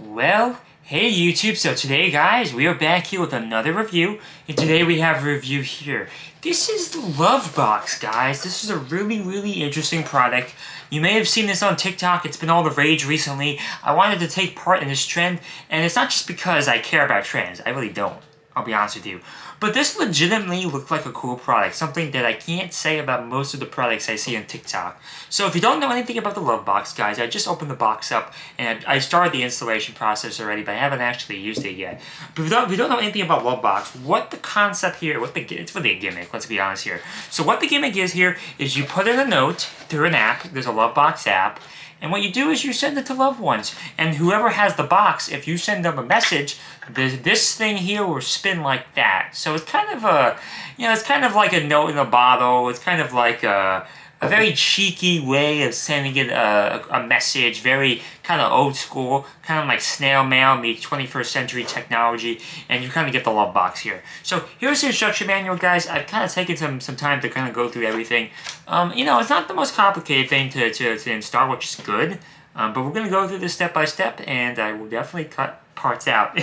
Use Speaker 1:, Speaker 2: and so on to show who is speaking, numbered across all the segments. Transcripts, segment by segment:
Speaker 1: Well, hey YouTube, so today guys, we are back here with another review, and today we have a review here. This is the Lovebox, guys. This is a really interesting product. You may have seen this on TikTok, it's been all the rage recently. I wanted to take part in this trend, and it's not just because I care about trends, I really don't. I'll be honest with you. But this legitimately looked like a cool product, something that I can't say about most of the products I see on TikTok. So if you don't know anything about the Lovebox, guys, I just opened the box up and I started the installation process already, but I haven't actually used it yet. But if you don't know anything about Lovebox, what the concept here, it's really a gimmick, let's be honest here. So what the gimmick is here is you put in a note through an app, there's a Lovebox app, and what you do is you send it to loved ones. And whoever has the box, if you send them a message, this thing here will spin like that. So it's kind of a, it's kind of like a note in a bottle. It's kind of like a very cheeky way of sending it a message, very kind of old school, kind of like snail mail meets 21st century technology, and you kind of get the love box here. So here's the instruction manual, guys. I've kind of taken some time to kind of go through everything. It's not the most complicated thing to install, which is good, but we're going to go through this step by step, and I will definitely cut parts out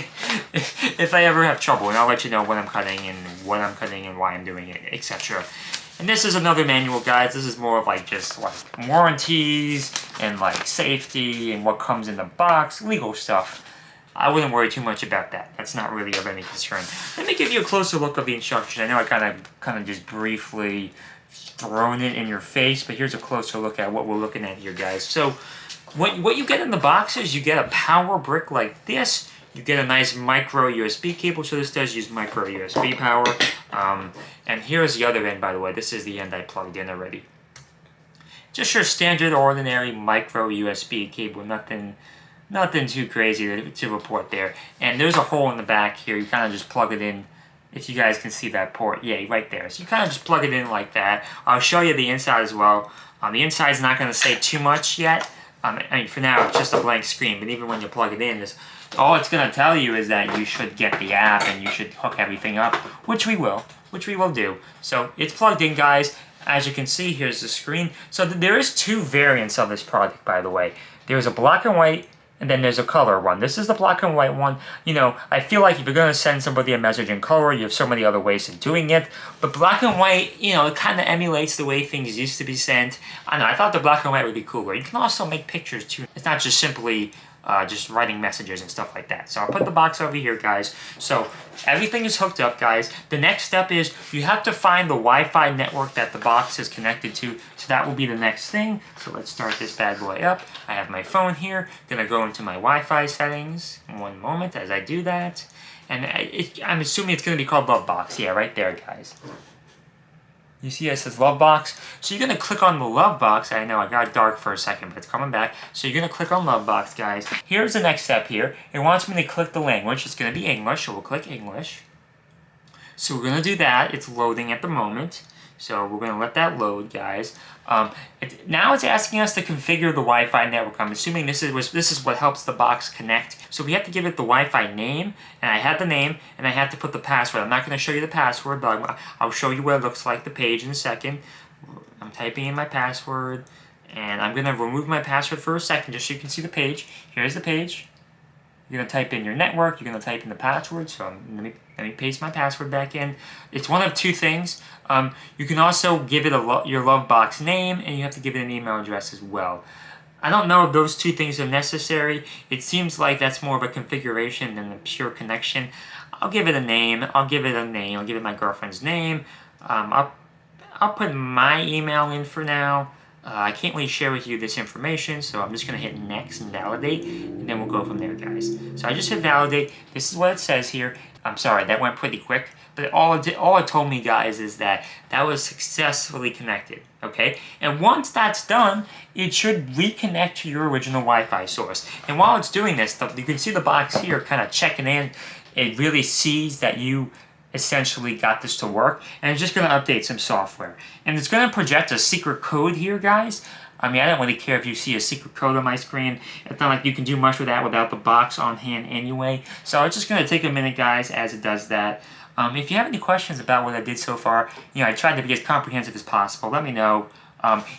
Speaker 1: if I ever have trouble, and I'll let you know what I'm cutting and why I'm doing it, etc. And this is another manual, guys. This is more of like just like warranties and like safety and what comes in the box, legal stuff. I wouldn't worry too much about that. That's not really of any concern. Let me give you a closer look of the instructions. I know I kind of just briefly thrown it in your face, but here's a closer look at what we're looking at here, guys. So what you get in the box is you get a power brick like this. You get a nice micro USB cable, so this does use micro USB power. And here's the other end, by the way. This is the end I plugged in already. Just your standard, ordinary micro USB cable. Nothing too crazy to report there. And there's a hole in the back here. You kind of just plug it in. If you guys can see that port, yeah, right there. So you kind of just plug it in like that. I'll show you the inside as well. The inside's not going to say too much yet. I mean, for now, it's just a blank screen. But even when you plug it in, all it's going to tell you is that you should get the app and you should hook everything up, which we will do. So it's plugged in, guys. As you can see, here's the screen. So there is two variants of this product, by the way. There's a black and white, and then there's a color one. This is the black and white one. I feel like if you're going to send somebody a message in color, you have so many other ways of doing it. But black and white, it kind of emulates the way things used to be sent. I know, I thought the black and white would be cooler. You can also make pictures, too. It's not just simply just writing messages and stuff like that. So I'll put the box over here, guys. So everything is hooked up, guys. The next step is you have to find the Wi-Fi network that the box is connected to. So that will be the next thing. So let's start this bad boy up. I have my phone here. Gonna go into my Wi-Fi settings. One moment as I do that. And I'm assuming it's gonna be called Lovebox. Yeah, right there, guys. You see it says Lovebox. So you're going to click on the Lovebox. I know I got dark for a second, but it's coming back. So you're going to click on Lovebox, guys. Here's the next step here. It wants me to click the language. It's going to be English, so we'll click English. So we're going to do that. It's loading at the moment. So we're going to let that load, guys. Now it's asking us to configure the Wi-Fi network. I'm assuming this is what helps the box connect. So we have to give it the Wi-Fi name, and I had the name, and I had to put the password. I'm not going to show you the password, but I'll show you what it looks like, the page, in a second. I'm typing in my password, and I'm going to remove my password for a second just so you can see the page. Here's the page. You're going to type in your network, you're going to type in the password, so let me paste my password back in. It's one of two things. You can also give it your Lovebox name, and you have to give it an email address as well. I don't know if those two things are necessary. It seems like that's more of a configuration than a pure connection. I'll give it a name. I'll give it my girlfriend's name. I'll put my email in for now. I can't really share with you this information, so I'm just going to hit next and validate, and then we'll go from there, guys. So I just hit validate. This is what it says here. I'm sorry, that went pretty quick, but all it told me, guys, is that was successfully connected, okay? And once that's done, it should reconnect to your original Wi-Fi source. And while it's doing this, you can see the box here kind of checking in. It really sees that you essentially got this to work, and it's just going to update some software. And it's going to project a secret code here, guys. I mean, I don't really care if you see a secret code on my screen. It's not like you can do much with that without the box on hand anyway. So it's just going to take a minute, guys, as it does that. If you have any questions about what I did so far, I tried to be as comprehensive as possible. Let me know.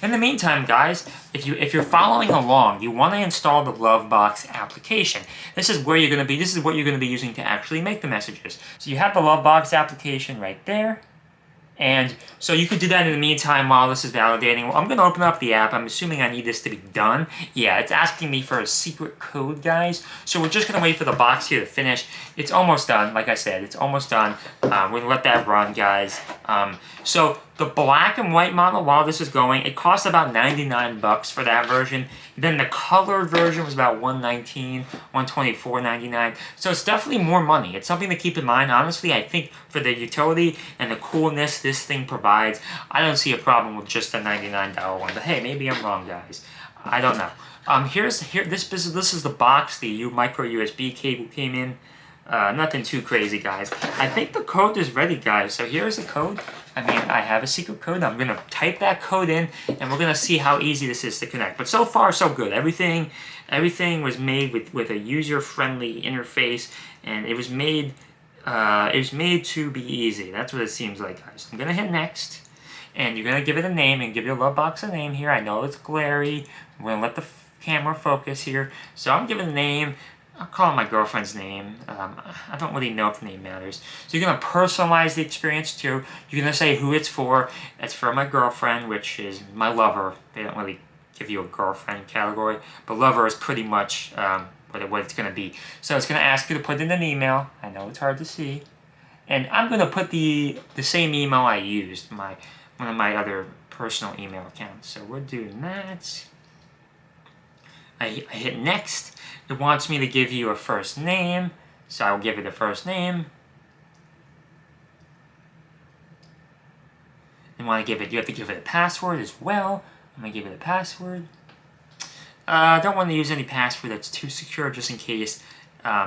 Speaker 1: In the meantime, guys, if you're following along, you want to install the Lovebox application. This is where you're going to be. This is what you're going to be using to actually make the messages. So you have the Lovebox application right there. And so you could do that in the meantime while this is validating. Well, I'm going to open up the app. I'm assuming I need this to be done. Yeah, it's asking me for a secret code, guys. So we're just going to wait for the box here to finish. It's almost done. Like I said, it's almost done. We're going to let that run, guys. So the black and white model, while this is going, it costs about 99 bucks for that version. Then the colored version was about $119, $124.99. So it's definitely more money. It's something to keep in mind. Honestly, I think for the utility and the coolness this thing provides, I don't see a problem with just the $99 one. But hey, maybe I'm wrong, guys. I don't know. This is the box. The micro USB cable came in. Nothing too crazy, guys. I think the code is ready, guys. So here's the code. I mean, I have a secret code. I'm going to type that code in, and we're going to see how easy this is to connect. But so far, so good. Everything was made with a user-friendly interface, and it was made to be easy. That's what it seems like, guys. I'm going to hit next, and you're going to give it a name, and give your Lovebox a name here. I know it's glary. We're going to let the camera focus here. So I'm giving a name. I'll call it my girlfriend's name. I don't really know if the name matters. So you're going to personalize the experience too. You're going to say who it's for. It's for my girlfriend, which is my lover. They don't really give you a girlfriend category, but lover is pretty much what it's going to be. So it's going to ask you to put in an email. I know it's hard to see. And I'm going to put the same email I used, one of my other personal email accounts. So we're doing that. I hit next. It wants me to give you a first name, so I'll give it a first name. You have to give it a password as well. I'm gonna give it a password. I don't want to use any password that's too secure, just in case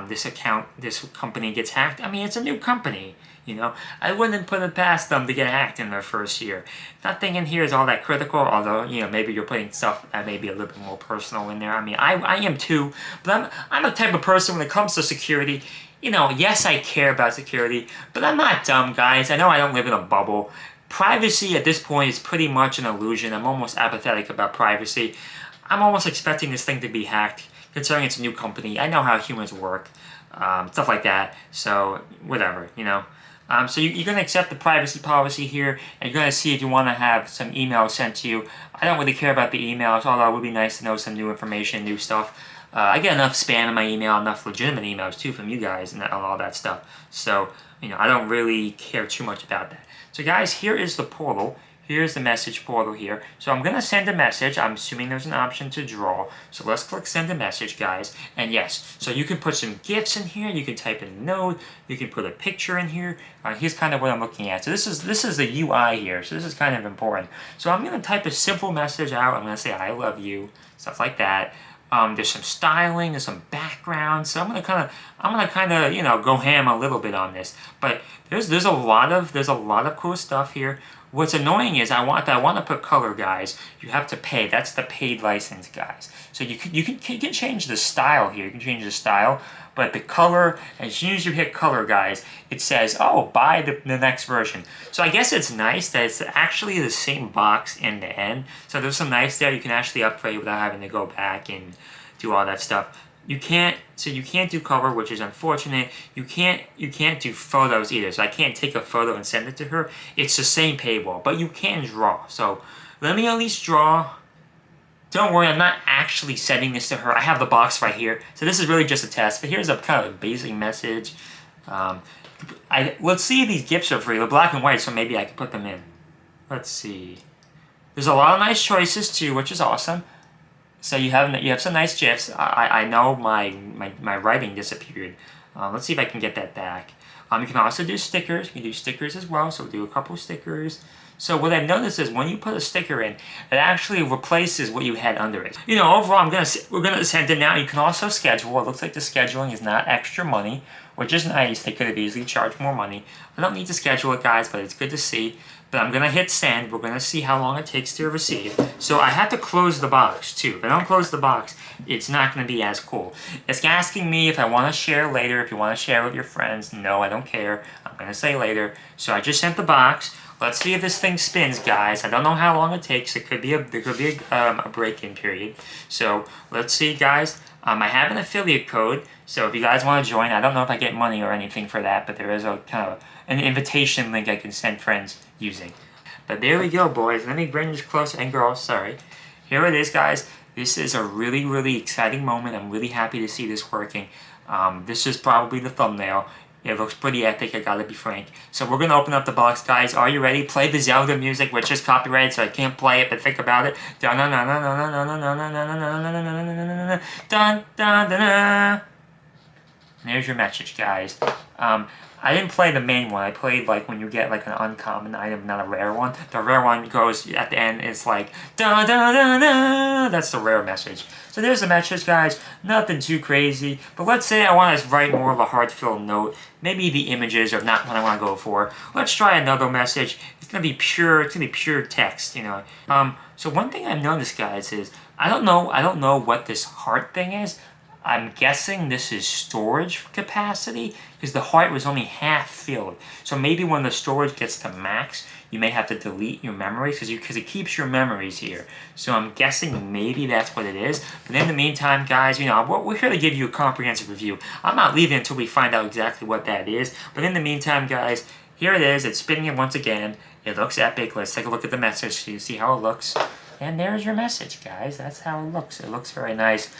Speaker 1: this company gets hacked. I mean, it's a new company, you know. I wouldn't put it past them to get hacked in their first year. Nothing in here is all that critical, although, you know, maybe you're putting stuff that may be a little bit more personal in there. I mean, I am too, but I'm a type of person when it comes to security. You know, yes, I care about security, but I'm not dumb, guys. I know I don't live in a bubble. Privacy at this point is pretty much an illusion. I'm almost apathetic about privacy. I'm almost expecting this thing to be hacked, considering it's a new company. I know how humans work, stuff like that. So, whatever, you know. So you're going to accept the privacy policy here, and you're going to see if you want to have some emails sent to you. I don't really care about the emails, although it would be nice to know some new information, new stuff. I get enough spam in my email, enough legitimate emails, too, from you guys and all that stuff. So, you know, I don't really care too much about that. So, guys, here is the portal. Here's the message portal here. So I'm going to send a message. I'm assuming there's an option to draw. So let's click send a message, guys. And yes, so you can put some GIFs in here. You can type in a note. You can put a picture in here. Here's kind of what I'm looking at. So this is the UI here. So this is kind of important. So I'm going to type a simple message out. I'm going to say I love you, stuff like that. There's some styling, there's some background, so I'm gonna kind of you know, go ham a little bit on this. But there's a lot of cool stuff here. What's annoying is I want to put color, guys. You have to pay. That's the paid license, guys. So you can change the style here. You can change the style, but the color, as soon as you hit color, guys, it says, oh, buy the next version. So I guess it's nice that it's actually the same box end to end. So there's some nice there. You can actually upgrade without having to go back and do all that stuff. You can't do cover, which is unfortunate. You can't do photos either. So I can't take a photo and send it to her. It's the same paywall, but you can draw. So let me at least draw. Don't worry, I'm not actually sending this to her. I have the box right here. So this is really just a test. But here's a kind of a basic message. Let's see if these GIFs are free. They're black and white, so maybe I can put them in. Let's see. There's a lot of nice choices too, which is awesome. So you have some nice GIFs. I know my writing disappeared. Let's see if I can get that back. You can also do stickers. You can do stickers as well. So we'll do a couple stickers. So what I've noticed is when you put a sticker in, it actually replaces what you had under it. You know, overall, we're gonna send it now. You can also schedule. It looks like the scheduling is not extra money, which is nice. They could have easily charged more money. I don't need to schedule it, guys, but it's good to see. But I'm gonna hit send. We're gonna see how long it takes to receive. So I have to close the box too. If I don't close the box, it's not gonna be as cool. It's asking me if I want to share later. If you want to share with your friends, no, I don't care. I'm gonna say later. So I just sent the box. Let's see if this thing spins, guys. I don't know how long it takes. There could be a break-in period. So let's see, guys. I have an affiliate code, so if you guys want to join, I don't know if I get money or anything for that, but there is a kind of an invitation link I can send friends using. But there we go, boys. Let me bring this close, and girls, sorry. Here it is, guys. This is a really, really exciting moment. I'm really happy to see this working. This is probably the thumbnail. It looks pretty epic, I gotta be frank. So we're gonna open up the box, guys. Are you ready? Play the Zelda music, which is copyrighted, so I can't play it, but think about it. Dun dun dun dun dun dun dun dun dun dun. There's your message, guys. I didn't play the main one. I played like when you get like an uncommon item, not a rare one. The rare one goes at the end. It's like da da da da. That's the rare message. So there's the message, guys. Nothing too crazy. But let's say I want to write more of a heartfelt note. Maybe the images are not what I want to go for. Let's try another message. It's gonna be pure. It's gonna be pure text, you know. So one thing I've noticed, guys, is I don't know what this heart thing is. I'm guessing this is storage capacity because the heart was only half filled. So maybe when the storage gets to max, you may have to delete your memories because it keeps your memories here. So I'm guessing maybe that's what it is. But in the meantime, guys, you know, we're here to give you a comprehensive review. I'm not leaving until we find out exactly what that is. But in the meantime, guys, here it is. It's spinning it once again. It looks epic. Let's take a look at the message so you see how it looks. And there's your message, guys. That's how it looks. It looks very nice.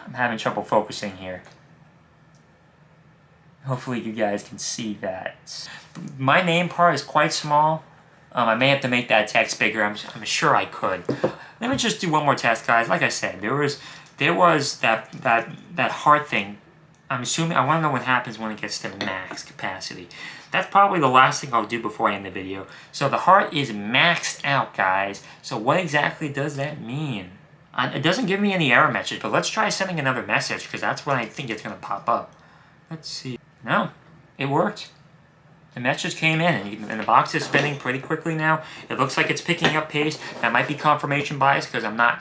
Speaker 1: I'm having trouble focusing here. Hopefully you guys can see that. My name part is quite small. I may have to make that text bigger. I'm sure I could. Let me just do one more test, guys. Like I said, there was that heart thing. I'm assuming I want to know what happens when it gets to max capacity. That's probably the last thing I'll do before I end the video. So the heart is maxed out, guys. So what exactly does that mean? It doesn't give me any error message, but let's try sending another message because that's when I think it's going to pop up. Let's see. No, it worked. The message came in, and the box is spinning pretty quickly now. It looks like it's picking up pace. That might be confirmation bias because I'm not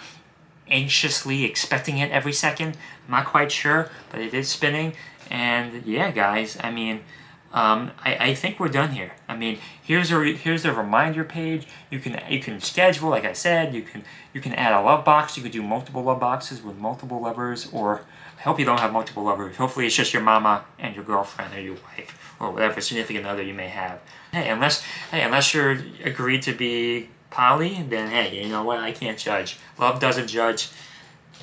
Speaker 1: anxiously expecting it every second. I'm not quite sure, but it is spinning. And yeah, guys, I mean, I think we're done here. I mean, here's the reminder page. You can schedule, like I said. You can add a love box. You could do multiple love boxes with multiple lovers, or I hope you don't have multiple lovers. Hopefully, it's just your mama and your girlfriend or your wife or whatever significant other you may have. Hey, unless you're agreed to be poly, then hey, you know what? I can't judge. Love doesn't judge.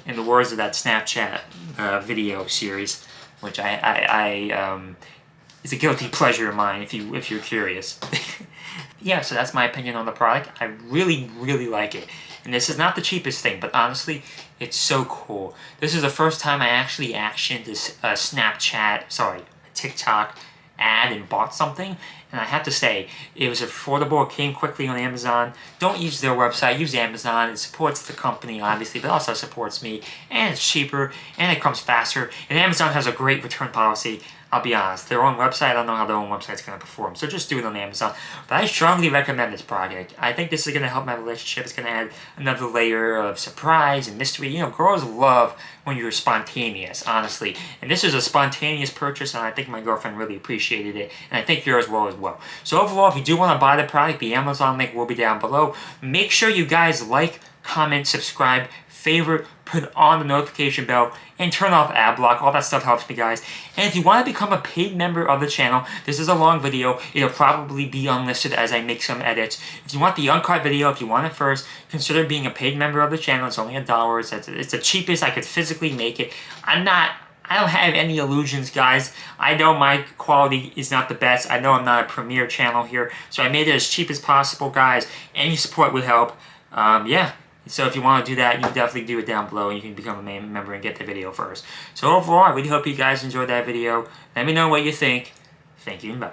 Speaker 1: In the words of that Snapchat video series, which it's a guilty pleasure of mine if you're curious. Yeah, so that's my opinion on the product. I really, really like it. And this is not the cheapest thing, but honestly, it's so cool. This is the first time I actually actioned this TikTok ad and bought something. And I have to say, it was affordable. It came quickly on Amazon. Don't use their website. Use Amazon. It supports the company, obviously, but also supports me. And it's cheaper, and it comes faster. And Amazon has a great return policy. I'll be honest, their own website, I don't know how their own website's going to perform, so just do it on Amazon. But I strongly recommend this product. I think this is going to help my relationship. It's going to add another layer of surprise and mystery. You know, girls love when you're spontaneous, honestly. And this is a spontaneous purchase, and I think my girlfriend really appreciated it, and I think yours will as well. So overall, if you do want to buy the product, the Amazon link will be down below. Make sure you guys like, comment, subscribe, favorite, put on the notification bell, and turn off Adblock. All that stuff helps me, guys. And if you want to become a paid member of the channel, this is a long video. It'll probably be unlisted as I make some edits. If you want the uncut video, if you want it first, consider being a paid member of the channel. It's only $1. It's the cheapest I could physically make it. I don't have any illusions, guys. I know my quality is not the best. I know I'm not a premier channel here, so I made it as cheap as possible, guys. Any support would help. Yeah. So if you want to do that, you can definitely do it down below, and you can become a member and get the video first. So overall, I really hope you guys enjoyed that video. Let me know what you think. Thank you, and bye.